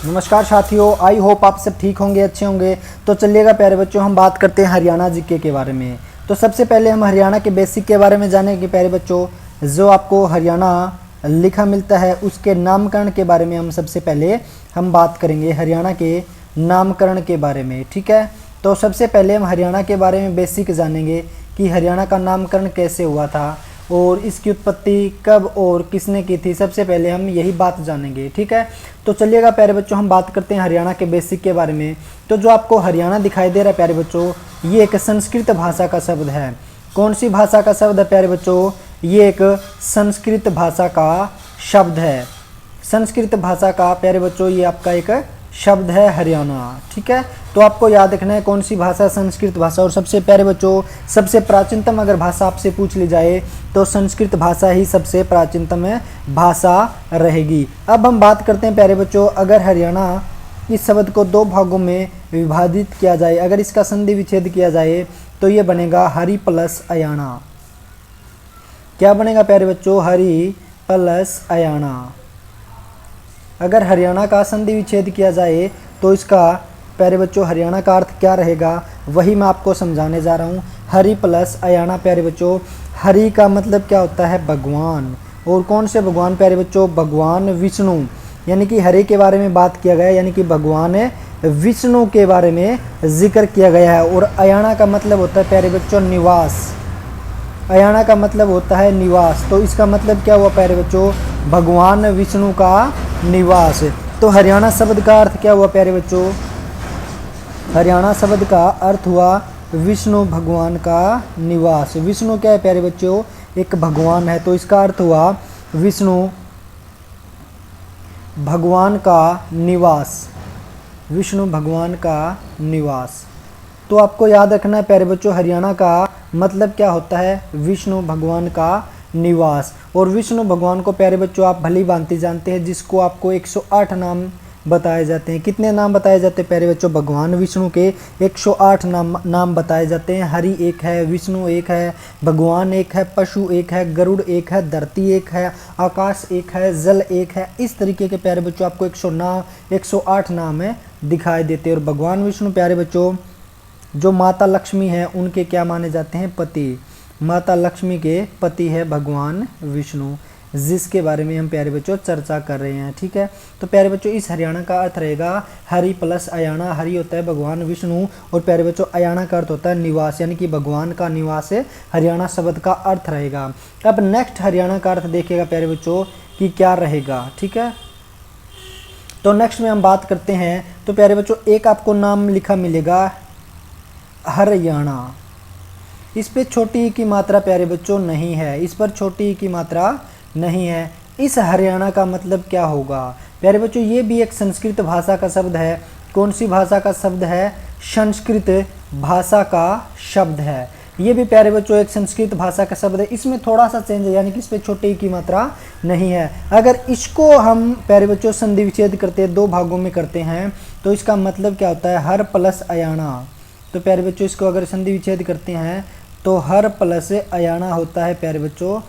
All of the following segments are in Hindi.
नमस्कार साथियों, आई होप आप सब ठीक होंगे, अच्छे होंगे। तो चलिएगा प्यारे बच्चों, हम बात करते हैं हरियाणा जीके के बारे में। तो सबसे पहले हम हरियाणा के बेसिक के बारे में जानेंगे प्यारे बच्चों। जो आपको हरियाणा लिखा मिलता है उसके नामकरण के बारे में हम सबसे पहले हम बात करेंगे, हरियाणा के नामकरण के बारे में। ठीक है, तो सबसे पहले हम हरियाणा के बारे में बेसिक जानेंगे कि हरियाणा का नामकरण कैसे हुआ था और इसकी उत्पत्ति कब और किसने की थी। सबसे पहले हम यही बात जानेंगे। ठीक है, तो चलिएगा प्यारे बच्चों, हम बात करते हैं हरियाणा के बेसिक के बारे में। तो जो आपको हरियाणा दिखाई दे रहा है प्यारे बच्चों, ये एक संस्कृत भाषा का शब्द है। कौन सी भाषा का शब्द है प्यारे बच्चों? ये एक संस्कृत भाषा का शब्द है। संस्कृत भाषा का प्यारे बच्चों ये आपका एक शब्द है हरियाणा। ठीक है, तो आपको याद रखना है कौन सी भाषा, संस्कृत भाषा। और सबसे प्यारे बच्चों, सबसे प्राचीनतम अगर भाषा आपसे पूछ ली जाए तो संस्कृत भाषा ही सबसे प्राचीनतम भाषा रहेगी। अब हम बात करते हैं प्यारे बच्चों, अगर हरियाणा इस शब्द को दो भागों में विभाजित किया जाए, अगर इसका संधि विच्छेद किया जाए तो ये बनेगा हरि प्लस अयाना। क्या बनेगा प्यारे बच्चों? हरि प्लस अयाना। अगर हरियाणा का संधि विच्छेद किया जाए तो इसका प्यारे बच्चों हरियाणा का अर्थ क्या रहेगा, वही मैं आपको समझाने जा रहा हूँ। हरि प्लस अयाना प्यारे बच्चों, हरि का मतलब क्या होता है? भगवान। और कौन से भगवान प्यारे बच्चों? भगवान विष्णु। यानी कि हरि के बारे में बात किया गया, यानी कि भगवान विष्णु के बारे में जिक्र किया गया है। और अयाना का मतलब होता है प्यारे बच्चों निवास। अयाना का मतलब होता है निवास। तो इसका मतलब क्या हुआ प्यारे बच्चों? भगवान विष्णु का निवास। तो हरियाणा शब्द का अर्थ क्या हुआ प्यारे बच्चों? हरियाणा शब्द का अर्थ हुआ विष्णु भगवान का निवास। विष्णु क्या है प्यारे बच्चों? एक भगवान है, तो इसका अर्थ हुआ विष्णु भगवान का निवास। विष्णु भगवान का निवास। तो आपको याद रखना है प्यारे बच्चों, हरियाणा का मतलब क्या होता है? विष्णु भगवान का निवास। और विष्णु भगवान को प्यारे बच्चों आप भली भांति जानते हैं, जिसको आपको 108 नाम बताए जाते हैं। कितने नाम बताए जाते हैं प्यारे बच्चों? भगवान विष्णु के 108 नाम बताए जाते हैं। हरि एक है, विष्णु एक है, भगवान एक है, पशु एक है, गरुड़ एक है, धरती एक है, आकाश एक है, जल एक है। इस तरीके के प्यारे बच्चों आपको 108 नाम है दिखाई देते हैं। और भगवान विष्णु प्यारे बच्चों जो माता लक्ष्मी है उनके क्या माने जाते हैं? पति। माता लक्ष्मी के पति है भगवान विष्णु, जिसके बारे में हम प्यारे बच्चों चर्चा कर रहे हैं। ठीक है, तो प्यारे बच्चों इस हरियाणा का अर्थ रहेगा हरि प्लस अयाना। हरि होता है भगवान विष्णु और प्यारे बच्चों अयाना का अर्थ होता है निवास, यानी कि भगवान का निवास है हरियाणा शब्द का अर्थ रहेगा। अब नेक्स्ट हरियाणा का अर्थ देखिएगा प्यारे बच्चों कि क्या रहेगा। ठीक है, तो नेक्स्ट में हम बात करते हैं। तो प्यारे बच्चों एक आपको नाम लिखा मिलेगा हरियाणा। इस पे छोटी ई की मात्रा प्यारे बच्चों नहीं है, इस पर छोटी ई की मात्रा नहीं है। इस हरियाणा का मतलब क्या होगा प्यारे बच्चों? ये भी एक संस्कृत भाषा का शब्द है। कौन सी भाषा का शब्द है? संस्कृत भाषा का शब्द है। ये भी प्यारे बच्चों एक संस्कृत भाषा का शब्द है। इसमें थोड़ा सा चेंज है, यानी कि इस पे छोटे ई की मात्रा नहीं है। अगर इसको हम प्यारे बच्चों संधि विच्छेद करते हैं, दो भागों में करते हैं, तो इसका मतलब क्या होता है? हर प्लस अयाना। तो प्यारे बच्चों इसको अगर संधि विच्छेद करते हैं तो हर प्लस अयाना होता है प्यारे बच्चों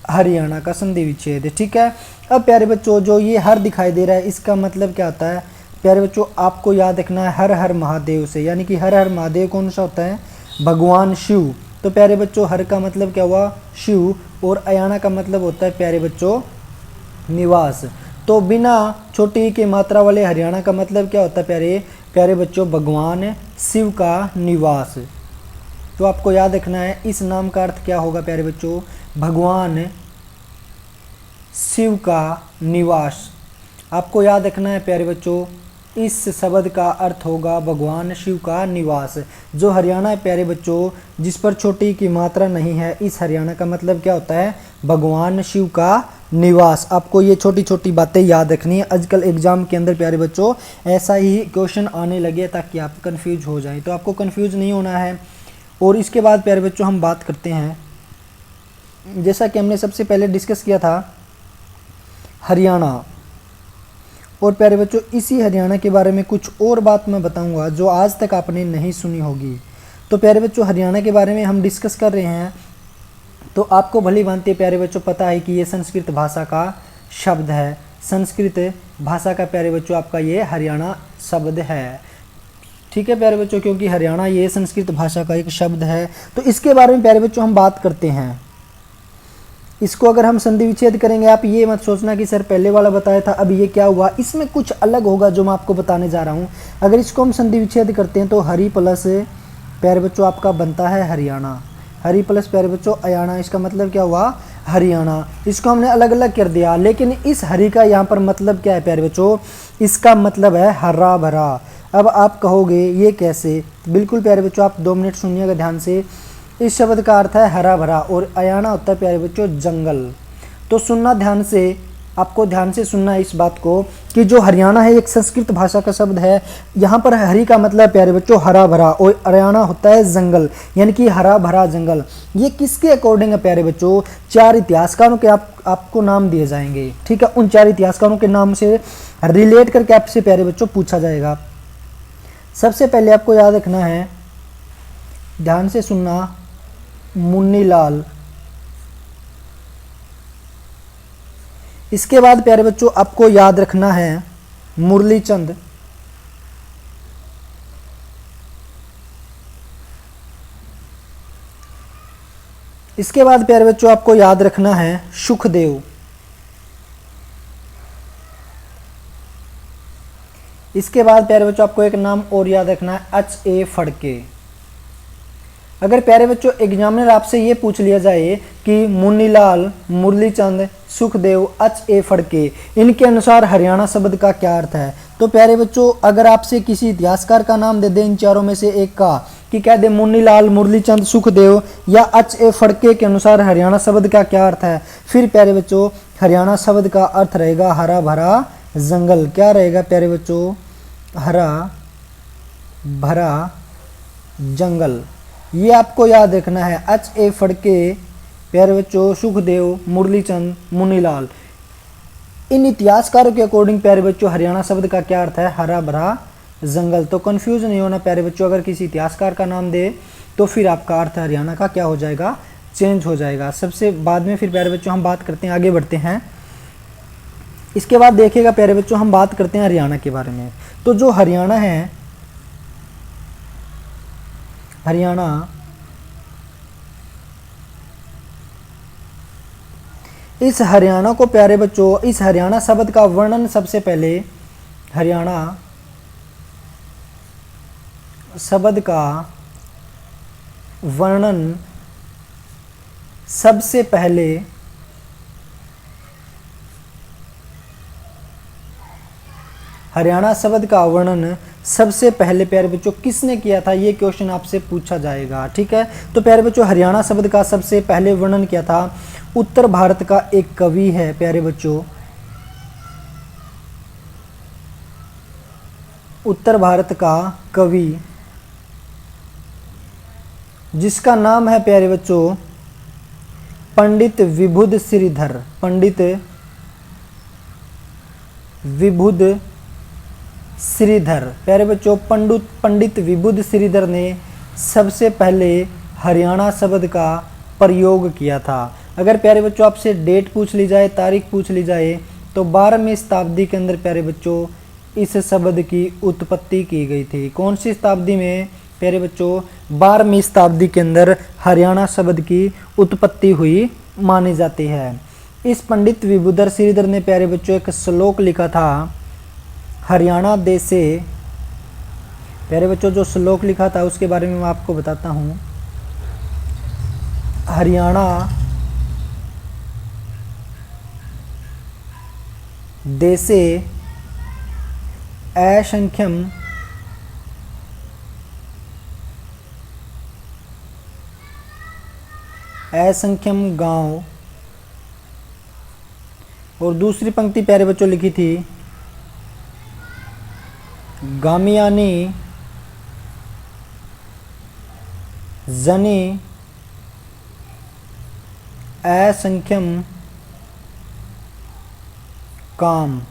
हरियाणा का संधि विच्छेद। ठीक है, अब प्यारे बच्चों जो ये हर दिखाई दे रहा है इसका मतलब क्या होता है? प्यारे बच्चों आपको याद रखना है हर हर महादेव से, यानी कि हर हर महादेव कौन सा होता है? भगवान शिव। तो प्यारे बच्चों हर का मतलब क्या हुआ? शिव। और अयाना का मतलब होता है प्यारे बच्चों निवास। तो बिना छोटी के मात्रा वाले हरियाणा का मतलब क्या होता है प्यारे बच्चों? भगवान शिव का निवास। तो आपको याद रखना है इस नाम का अर्थ क्या होगा प्यारे बच्चों? भगवान शिव का निवास। आपको याद रखना है प्यारे बच्चों इस शब्द का अर्थ होगा भगवान शिव का निवास। जो हरियाणा है प्यारे बच्चों जिस पर छोटी की मात्रा नहीं है, इस हरियाणा का मतलब क्या होता है? भगवान शिव का निवास। आपको ये छोटी छोटी बातें याद रखनी है। आजकल एग्जाम के अंदर प्यारे बच्चों ऐसा ही क्वेश्चन आने लगे ताकि आप कंफ्यूज हो जाएं, तो आपको कंफ्यूज नहीं होना है। और इसके बाद प्यारे बच्चों हम बात करते हैं, जैसा कि हमने सबसे पहले डिस्कस किया था हरियाणा। और प्यारे बच्चों इसी हरियाणा के बारे में कुछ और बात मैं बताऊंगा जो आज तक आपने नहीं सुनी होगी। तो प्यारे बच्चों हरियाणा के बारे में हम डिस्कस कर रहे हैं, तो आपको भली भांति प्यारे बच्चों पता है कि ये संस्कृत भाषा का शब्द है। संस्कृत भाषा का प्यारे बच्चों आपका ये हरियाणा शब्द है। ठीक है प्यारे बच्चों, क्योंकि हरियाणा ये संस्कृत भाषा का एक शब्द है। तो इसके बारे में प्यारे बच्चों हम बात करते हैं। इसको अगर हम संधि विच्छेद करेंगे, आप ये मत सोचना कि सर पहले वाला बताया था अब ये क्या हुआ, इसमें कुछ अलग होगा जो मैं आपको बताने जा रहा हूँ। अगर इसको हम संधि विच्छेद करते हैं तो हरि प्लस प्यारे बच्चों आपका बनता है हरियाणा, हरि प्लस प्यारे बच्चों अयाना, इसका मतलब क्या हुआ हरियाणा। इसको हमने अलग अलग कर दिया, लेकिन इस हरि का यहाँ पर मतलब क्या है प्यारे बच्चों, इसका मतलब है हरा भरा। अब आप कहोगे ये कैसे, बिल्कुल प्यारे बच्चों आप 2 मिनट सुनिएगा ध्यान से। इस शब्द का अर्थ है हरा भरा और अयाना होता है प्यारे बच्चों जंगल। तो सुनना ध्यान से, आपको ध्यान से सुनना है इस बात को कि जो हरियाणा है एक संस्कृत भाषा का शब्द है। यहाँ पर हरि का मतलब प्यारे बच्चों हरा भरा और अयाना होता है जंगल, यानी कि हरा भरा जंगल। ये किसके अकॉर्डिंग है प्यारे बच्चों, 4 इतिहासकारों के आपको नाम दिए जाएंगे। ठीक है, उन 4 इतिहासकारों के नाम से रिलेट करके आपसे प्यारे बच्चों पूछा जाएगा। सबसे पहले आपको याद रखना है, ध्यान से सुनना, मुन्नीलाल। इसके बाद प्यारे बच्चों आपको याद रखना है मुरलीचंद। इसके बाद प्यारे बच्चों आपको याद रखना है सुखदेव। इसके बाद प्यारे बच्चों आपको एक नाम और याद रखना है H.A. फड़के। अगर प्यारे बच्चों एग्जामिनर आपसे ये पूछ लिया जाए कि मुन्नीलाल, मुरलीचंद, सुखदेव, H.A. फड़के, इनके अनुसार हरियाणा शब्द का क्या अर्थ है, तो प्यारे बच्चों अगर आपसे किसी इतिहासकार का नाम दे दे इन चारों में से एक का, कि कह दे मुन्नीलाल, मुरलीचंद, सुखदेव या H.A. फड़के के अनुसार हरियाणा शब्द का क्या अर्थ है, फिर प्यारे बच्चों हरियाणा शब्द का अर्थ रहेगा हरा भरा जंगल। क्या रहेगा प्यारे बच्चों, हरा भरा जंगल। ये आपको याद रखना है। H.A. फड़के, प्यारे बच्चों सुखदेव, मुरलीचंद, मुन्नीलाल, इन इतिहासकारों के अकॉर्डिंग प्यारे बच्चों हरियाणा शब्द का क्या अर्थ है, हरा भरा जंगल। तो कंफ्यूज नहीं होना प्यारे बच्चों, अगर किसी इतिहासकार का नाम दे तो फिर आपका अर्थ हरियाणा का क्या हो जाएगा, चेंज हो जाएगा। सबसे बाद में फिर प्यारे बच्चों हम बात करते हैं, आगे बढ़ते हैं। इसके बाद देखिएगा प्यारे बच्चों हम बात करते हैं हरियाणा के बारे में। तो जो हरियाणा है, हरियाणा इस हरियाणा को प्यारे बच्चों, इस हरियाणा शब्द का वर्णन सबसे पहले, हरियाणा शब्द का वर्णन सबसे पहले हरियाणा शब्द का वर्णन सबसे पहले प्यारे बच्चों किसने किया था, ये क्वेश्चन आपसे पूछा जाएगा। ठीक है, तो प्यारे बच्चों हरियाणा शब्द का सबसे पहले वर्णन किया था उत्तर भारत का एक कवि है प्यारे बच्चों, उत्तर भारत का कवि जिसका नाम है प्यारे बच्चों पंडित विबुध श्रीधर। पंडित विबुध श्रीधर, प्यारे बच्चों पंडित विबुध श्रीधर ने सबसे पहले हरियाणा शब्द का प्रयोग किया था। अगर प्यारे बच्चों आपसे डेट पूछ ली जाए, तारीख पूछ ली जाए, तो 12वीं शताब्दी के अंदर प्यारे बच्चों इस शब्द की उत्पत्ति की गई थी। कौन सी शताब्दी में प्यारे बच्चों, 12वीं शताब्दी के अंदर हरियाणा शब्द की उत्पत्ति हुई मानी जाती है। इस पंडित विबुध श्रीधर ने प्यारे बच्चों एक श्लोक लिखा था, हरियाणा देशे। प्यारे बच्चों जो श्लोक लिखा था उसके बारे में मैं आपको बताता हूँ। हरियाणा देशे असंख्यम गांव, और दूसरी पंक्ति प्यारे बच्चों लिखी थी, गामियानी जनी असंख्यम काम।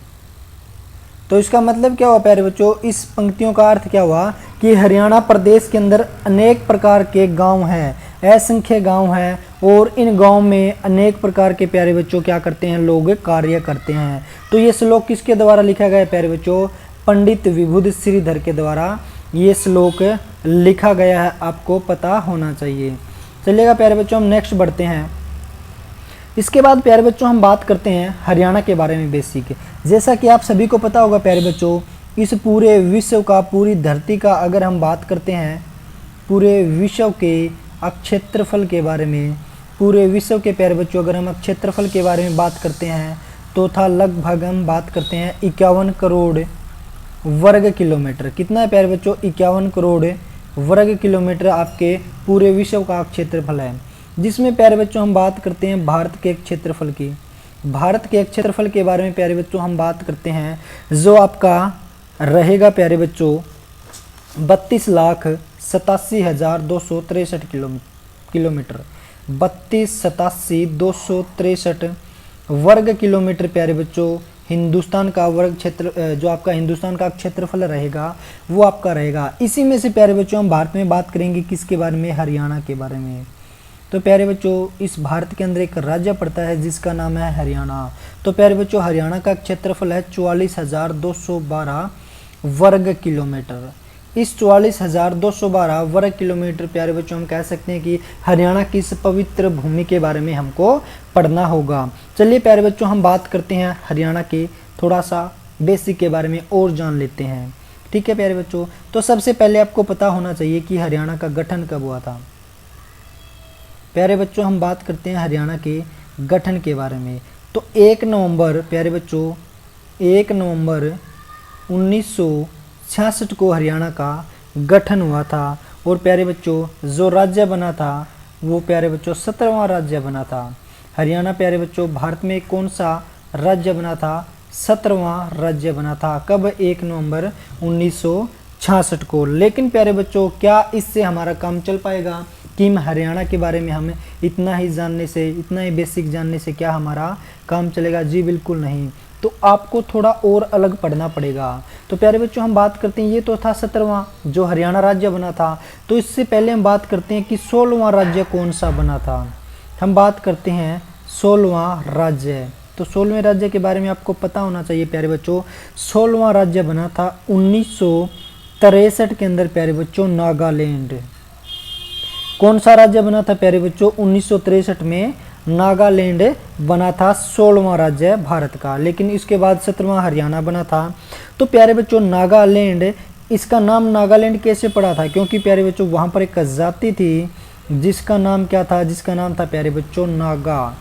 तो इसका मतलब क्या हुआ प्यारे बच्चों, इस पंक्तियों का अर्थ क्या हुआ कि हरियाणा प्रदेश के अंदर अनेक प्रकार के गांव हैं, असंख्य गांव हैं और इन गांव में अनेक प्रकार के प्यारे बच्चों क्या करते हैं, लोग कार्य करते हैं। तो ये श्लोक किसके द्वारा लिखा गया है प्यारे बच्चों, पंडित विभूति श्रीधर के द्वारा ये श्लोक लिखा गया है, आपको पता होना चाहिए। चलिएगा प्यारे बच्चों हम नेक्स्ट बढ़ते हैं। इसके बाद प्यारे बच्चों हम बात करते हैं हरियाणा के बारे में बेसिक। जैसा कि आप सभी को पता होगा प्यारे बच्चों, इस पूरे विश्व का, पूरी धरती का अगर हम बात करते हैं पूरे विश्व के क्षेत्रफल के बारे में, पूरे विश्व के प्यारे बच्चों अगर हम क्षेत्रफल के बारे में बात करते हैं तो था लगभग हम बात करते हैं 51 करोड़ वर्ग किलोमीटर। कितना है प्यारे बच्चों, 51 करोड़ वर्ग किलोमीटर आपके पूरे विश्व का क्षेत्रफल है। जिसमें प्यारे बच्चों हम बात करते हैं भारत के क्षेत्रफल की। भारत के क्षेत्रफल के बारे में प्यारे बच्चों हम बात करते हैं, जो आपका रहेगा प्यारे बच्चों 32,87,263 किलोमीटर। 32,87,263 वर्ग किलोमीटर प्यारे बच्चों हिंदुस्तान का वर्ग क्षेत्र, जो आपका हिंदुस्तान का क्षेत्रफल रहेगा वो आपका रहेगा। इसी में से प्यारे बच्चों हम भारत में बात करेंगे किसके बारे में, हरियाणा के बारे में। तो प्यारे बच्चों इस भारत के अंदर एक राज्य पड़ता है जिसका नाम है हरियाणा। तो प्यारे बच्चों हरियाणा का क्षेत्रफल है 44,212 वर्ग किलोमीटर। इस 44,212 वर्ग किलोमीटर प्यारे बच्चों हम कह सकते हैं कि हरियाणा की इस पवित्र भूमि के बारे में हमको पढ़ना होगा। चलिए प्यारे बच्चों हम बात करते हैं हरियाणा के थोड़ा सा बेसिक के बारे में और जान लेते हैं। ठीक है प्यारे बच्चों, तो सबसे पहले आपको पता होना चाहिए कि हरियाणा का गठन कब हुआ था। प्यारे बच्चों हम बात करते हैं हरियाणा के गठन के बारे में। तो 1 नवंबर प्यारे बच्चों 1 नवंबर 1966 को हरियाणा का गठन हुआ था। और प्यारे बच्चों जो राज्य बना था वो प्यारे बच्चों 17वां राज्य बना था। हरियाणा प्यारे बच्चों भारत में कौन सा राज्य बना था, 17वां राज्य बना था। कब, 1 नवंबर 1966 को। लेकिन प्यारे बच्चों क्या इससे हमारा काम चल पाएगा कि हरियाणा के बारे में हमें इतना ही जानने से, इतना ही बेसिक जानने से क्या हमारा काम चलेगा? जी बिल्कुल नहीं। तो आपको थोड़ा और अलग पढ़ना पड़ेगा। तो प्यारे बच्चों हम बात करते हैं, ये तो था 17वां जो हरियाणा राज्य बना था। तो इससे पहले हम बात करते हैं कि 16वां राज्य कौन सा बना था। हम बात करते हैं 16वां राज्य। तो 16वें राज्य के बारे में आपको पता होना चाहिए प्यारे बच्चों। 16वां राज्य बना था 1963 के अंदर प्यारे बच्चों, नागालैंड। कौन सा राज्य बना था प्यारे बच्चों? 1963 में नागालैंड बना था 16वां राज्य भारत का। लेकिन इसके बाद 17वां हरियाणा बना था। तो प्यारे बच्चों नागालैंड, इसका नाम नागालैंड कैसे पड़ा था? क्योंकि प्यारे बच्चों वहाँ पर एक जाति थी जिसका नाम क्या था? जिसका नाम था प्यारे बच्चों नागा।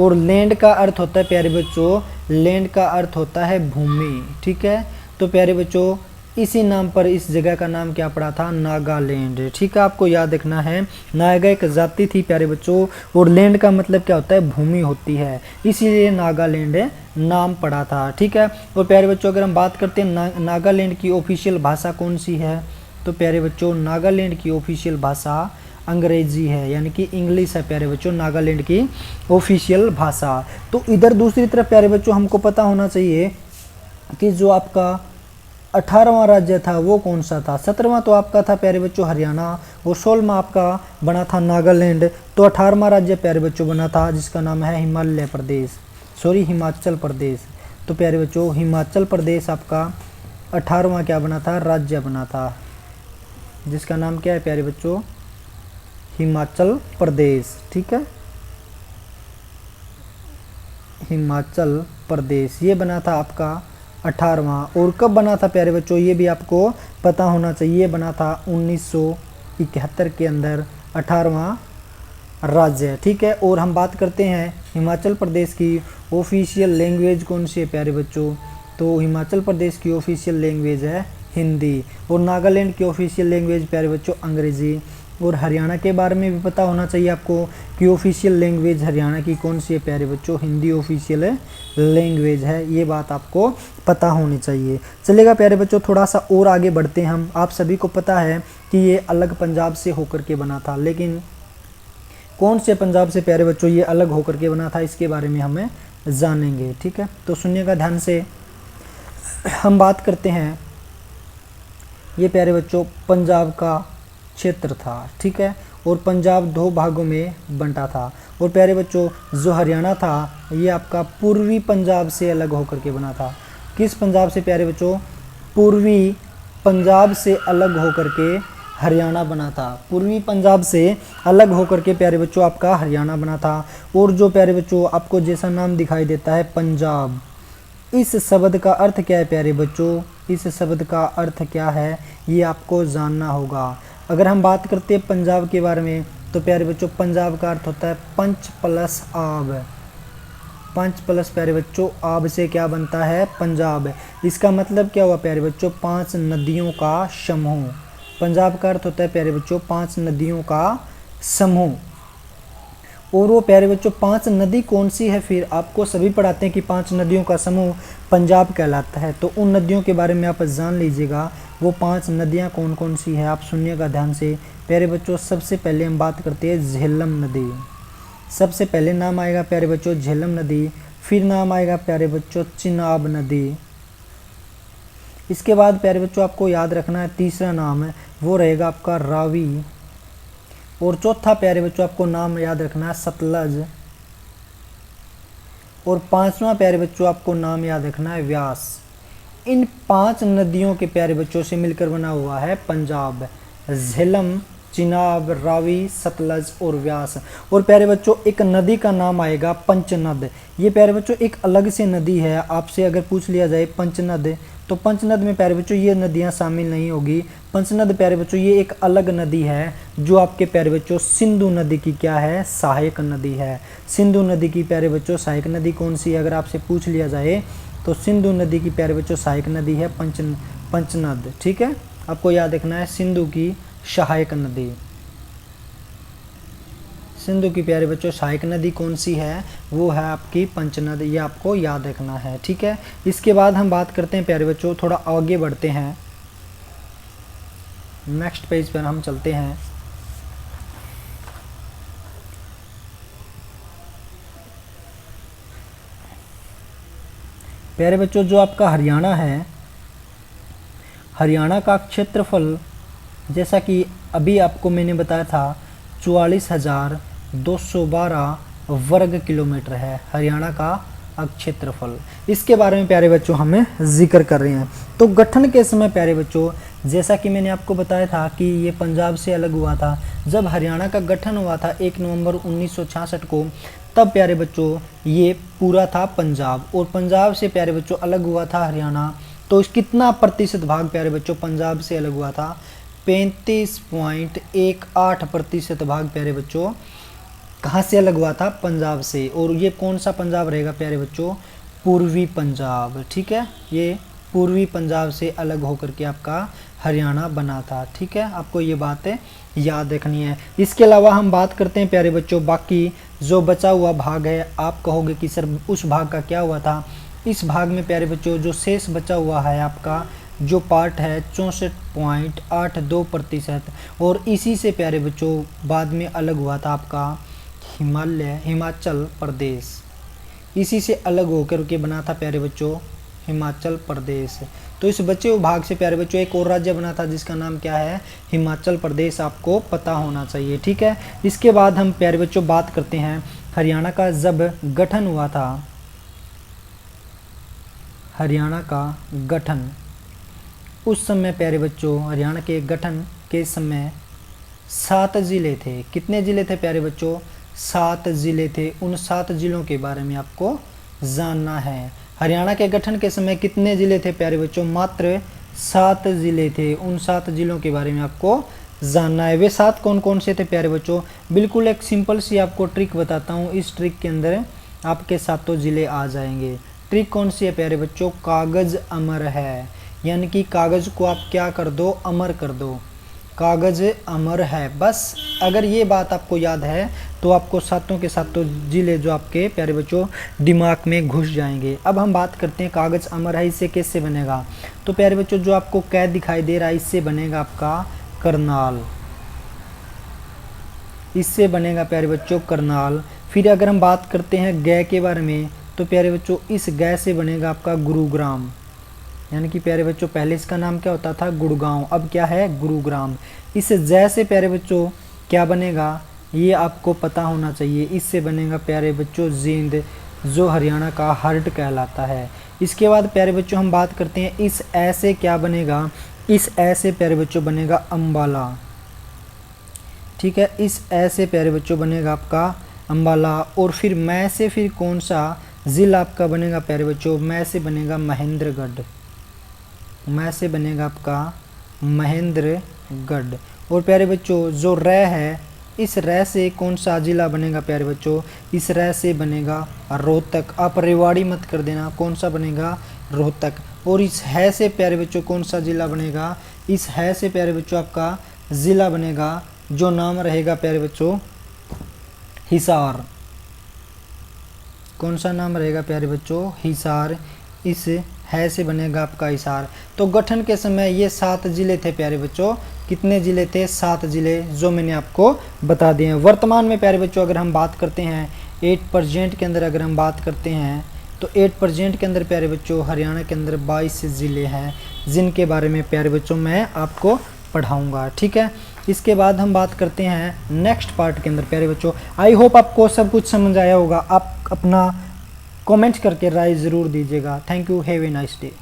और लैंड का अर्थ होता है प्यारे बच्चों, लैंड का अर्थ होता है भूमि। ठीक है, तो प्यारे बच्चों इसी नाम पर इस जगह का नाम क्या पड़ा था? नागालैंड। ठीक है, आपको याद रखना है। नागा एक जाति थी प्यारे बच्चों, और लैंड का मतलब क्या होता है? भूमि होती है, इसीलिए नागालैंड नाम पड़ा था। ठीक है, और प्यारे बच्चों अगर हम बात करते हैं नागालैंड की ऑफिशियल भाषा कौन सी है, तो प्यारे बच्चों नागालैंड की ऑफिशियल भाषा अंग्रेजी है, यानी कि इंग्लिश है प्यारे बच्चों नागालैंड की ऑफिशियल भाषा। तो इधर दूसरी तरफ प्यारे बच्चों हमको पता होना चाहिए कि जो आपका 18वां राज्य था वो कौन सा था। 17वां तो आपका था प्यारे बच्चों हरियाणा, और 16वां आपका बना था नागालैंड। तो 18वां राज्य प्यारे बच्चों बना था जिसका नाम है हिमाचल प्रदेश। तो प्यारे बच्चों हिमाचल प्रदेश आपका 18वां क्या बना था? राज्य बना था, जिसका नाम क्या है प्यारे बच्चों? हिमाचल प्रदेश। ठीक है, हिमाचल प्रदेश ये बना था आपका 18वां। और कब बना था प्यारे बच्चों? ये भी आपको पता होना चाहिए। बना था 1971 के अंदर 18वां राज्य। ठीक है, और हम बात करते हैं हिमाचल प्रदेश की ऑफिशियल लैंग्वेज कौन सी है प्यारे बच्चों? तो हिमाचल प्रदेश की ऑफिशियल लैंग्वेज है हिंदी, और नागालैंड की ऑफिशियल लैंग्वेज प्यारे बच्चों अंग्रेजी। और हरियाणा के बारे में भी पता होना चाहिए आपको कि ऑफिशियल लैंग्वेज हरियाणा की कौन सी है प्यारे बच्चों? हिंदी ऑफिशियल लैंग्वेज है, ये बात आपको पता होनी चाहिए। चलेगा प्यारे बच्चों थोड़ा सा और आगे बढ़ते हैं हम। आप सभी को पता है कि ये अलग पंजाब से होकर के बना था, लेकिन कौन से पंजाब से प्यारे बच्चों ये अलग होकर के बना था, इसके बारे में हमें जानेंगे। ठीक है, तो सुनिएगा ध्यान से। हम बात करते हैं, ये प्यारे बच्चों पंजाब का क्षेत्र था। ठीक है, और पंजाब 2 भागों में बंटा था। और प्यारे बच्चों जो हरियाणा था ये आपका पूर्वी पंजाब से अलग होकर के बना था। किस पंजाब से प्यारे बच्चों? पूर्वी पंजाब से अलग होकर के हरियाणा बना था। पूर्वी पंजाब से अलग होकर के प्यारे बच्चों आपका हरियाणा बना था। और जो प्यारे बच्चों आपको जैसा नाम दिखाई देता है पंजाब, इस शब्द का अर्थ क्या है प्यारे बच्चों? इस शब्द का अर्थ क्या है ये आपको जानना होगा। अगर हम बात करते हैं पंजाब के बारे में तो प्यारे बच्चों पंजाब का अर्थ होता है पंच प्लस आब। पंच प्लस प्यारे बच्चों आब से क्या बनता है? पंजाब। इसका मतलब क्या हुआ प्यारे बच्चों? 5 नदियों का समूह। पंजाब का अर्थ होता है प्यारे बच्चों 5 नदियों का समूह। और वो प्यारे बच्चों 5 नदी कौन सी है? फिर आपको सभी पढ़ाते हैं कि 5 नदियों का समूह पंजाब कहलाता है। तो उन नदियों के बारे में आप जान लीजिएगा। वो 5 नदियां कौन कौन सी है आप सुनिएगा ध्यान से। प्यारे बच्चों सबसे पहले हम बात करते हैं झेलम नदी। सबसे पहले नाम आएगा प्यारे बच्चों झेलम नदी। फिर नाम आएगा प्यारे बच्चों चिनाब नदी। इसके बाद प्यारे बच्चों आपको याद रखना है तीसरा नाम है वो रहेगा आपका रावी। और चौथा प्यारे बच्चों आपको नाम याद रखना है सतलज। और 5वां प्यारे बच्चों आपको नाम याद रखना है व्यास। इन 5 नदियों के प्यारे बच्चों से मिलकर बना हुआ है पंजाब। झेलम, चिनाब, रावी, सतलज और व्यास। और प्यारे बच्चों एक नदी का नाम आएगा पंचनद। ये प्यारे बच्चों एक अलग से नदी है। आपसे अगर पूछ लिया जाए पंचनद तो पंचनद में प्यारे बच्चों ये नदियां शामिल नहीं होगी। पंचनद प्यारे बच्चों ये एक अलग नदी है जो आपके प्यारे बच्चों सिंधु नदी की क्या है? सहायक नदी है। सिंधु नदी की प्यारे बच्चों सहायक नदी कौन सी है अगर आपसे पूछ लिया जाए तो सिंधु नदी की प्यारे बच्चों सहायक नदी है पंचनद। ठीक है, आपको याद रखना है सिंधु की सहायक नदी। सिंधु की प्यारे बच्चों सहायक नदी कौन सी है? वो है आपकी पंचनद। ये आपको याद रखना है। ठीक है, इसके बाद हम बात करते हैं प्यारे बच्चों थोड़ा आगे बढ़ते हैं। नेक्स्ट पेज पर हम चलते हैं। प्यारे बच्चों जो आपका हरियाणा है, हरियाणा का क्षेत्रफल जैसा कि अभी आपको मैंने बताया था 44,212 वर्ग किलोमीटर है हरियाणा का क्षेत्रफल। इसके बारे में प्यारे बच्चों हमें जिक्र कर रहे हैं। तो गठन के समय प्यारे बच्चों जैसा कि मैंने आपको बताया था कि ये पंजाब से अलग हुआ था। जब हरियाणा का गठन हुआ था 1 नवंबर 1966 को, तब प्यारे बच्चों ये पूरा था पंजाब। और पंजाब से प्यारे बच्चों अलग हुआ था हरियाणा। तो कितना प्रतिशत भाग प्यारे बच्चों पंजाब से अलग हुआ था? 35.18% भाग प्यारे बच्चों कहाँ से अलग हुआ था? पंजाब से। और ये कौन सा पंजाब रहेगा प्यारे बच्चों? पूर्वी पंजाब। ठीक है, ये पूर्वी पंजाब से अलग होकर के आपका हरियाणा बना था। ठीक है, आपको ये बातें याद रखनी है। इसके अलावा हम बात करते हैं प्यारे बच्चों बाकी जो बचा हुआ भाग है। आप कहोगे कि सर उस भाग का क्या हुआ था? इस भाग में प्यारे बच्चों जो शेष बचा हुआ है आपका जो पार्ट है 64.82%। और इसी से प्यारे बच्चों बाद में अलग हुआ था आपका हिमाचल प्रदेश। इसी से अलग होकर के बना था प्यारे बच्चों हिमाचल प्रदेश। तो इस बचे हुए भाग से प्यारे बच्चों एक और राज्य बना था जिसका नाम क्या है? हिमाचल प्रदेश। आपको पता होना चाहिए। ठीक है, इसके बाद हम प्यारे बच्चों बात करते हैं हरियाणा का जब गठन हुआ था। हरियाणा का गठन उस समय प्यारे बच्चों हरियाणा के गठन के समय 7 जिले थे। कितने जिले थे प्यारे बच्चों? 7 जिले थे। उन 7 जिलों के बारे में आपको जानना है। हरियाणा के गठन के समय कितने जिले थे प्यारे बच्चों? मात्र 7 जिले थे। उन 7 जिलों के बारे में आपको जानना है। वे 7 कौन कौन से थे प्यारे बच्चों? बिल्कुल एक सिंपल सी आपको ट्रिक बताता हूँ। इस ट्रिक के अंदर आपके 7 जिले आ जाएंगे। ट्रिक कौन सी है प्यारे बच्चों? कागज अमर है। यानी कि कागज को आप क्या कर दो? अमर कर दो। कागज अमर है। बस अगर ये बात आपको याद है तो आपको 7 के 7 जिले जो आपके प्यारे बच्चों दिमाग में घुस जाएंगे। अब हम बात करते हैं कागज अमर है इससे कैसे बनेगा। तो प्यारे बच्चों जो आपको कैद दिखाई दे रहा है इससे बनेगा आपका करनाल। इससे बनेगा प्यारे बच्चों करनाल। फिर अगर हम बात करते हैं गै के बारे में तो प्यारे बच्चों इस गै से बनेगा आपका गुरुग्राम। यानी कि प्यारे बच्चों पहले इसका नाम क्या होता था? गुड़गांव। अब क्या है? गुरुग्राम। इस जय से प्यारे बच्चों क्या बनेगा, ये आपको पता होना चाहिए। इससे बनेगा प्यारे बच्चों जींद, जो हरियाणा का हर्ट कहलाता है। इसके बाद प्यारे बच्चों हम बात करते हैं इस ऐसे क्या बनेगा, इस ऐसे प्यारे बच्चों बनेगा अम्बाला। ठीक है, इस ऐसे प्यारे बच्चों बनेगा आपका अम्बाला। और फिर मैं से फिर कौन सा जिला आपका बनेगा प्यारे बच्चों, मैं से बनेगा महेंद्रगढ़, मैं से बनेगा आपका महेंद्रगढ़। और प्यारे बच्चों जो रै है, इस रै से कौन सा जिला बनेगा प्यारे बच्चों, इस रै से बनेगा रोहतक। आप रेवाड़ी मत कर देना, कौन सा बनेगा, रोहतक। और इस है से प्यारे बच्चों कौन सा जिला बनेगा, इस है से प्यारे बच्चों आपका जिला बनेगा, जो नाम रहेगा प्यारे बच्चों हिसार। कौन सा नाम रहेगा प्यारे बच्चों, हिसार। इस है से बनेगा आपका हिसार। तो गठन के समय ये 7 जिले थे प्यारे बच्चों, कितने जिले थे, 7 जिले, जो मैंने आपको बता दिए हैं। वर्तमान में प्यारे बच्चों अगर हम बात करते हैं 8% के अंदर, अगर हम बात करते हैं तो 8% के अंदर प्यारे बच्चों हरियाणा के अंदर 22 जिले हैं, जिनके बारे में प्यारे बच्चों मैं आपको पढ़ाऊंगा। ठीक है, इसके बाद हम बात करते हैं नेक्स्ट पार्ट के अंदर प्यारे बच्चों। आई होप आपको सब कुछ समझ आया होगा। आप अपना कमेंट करके राय ज़रूर दीजिएगा। Thank you, have a nice day.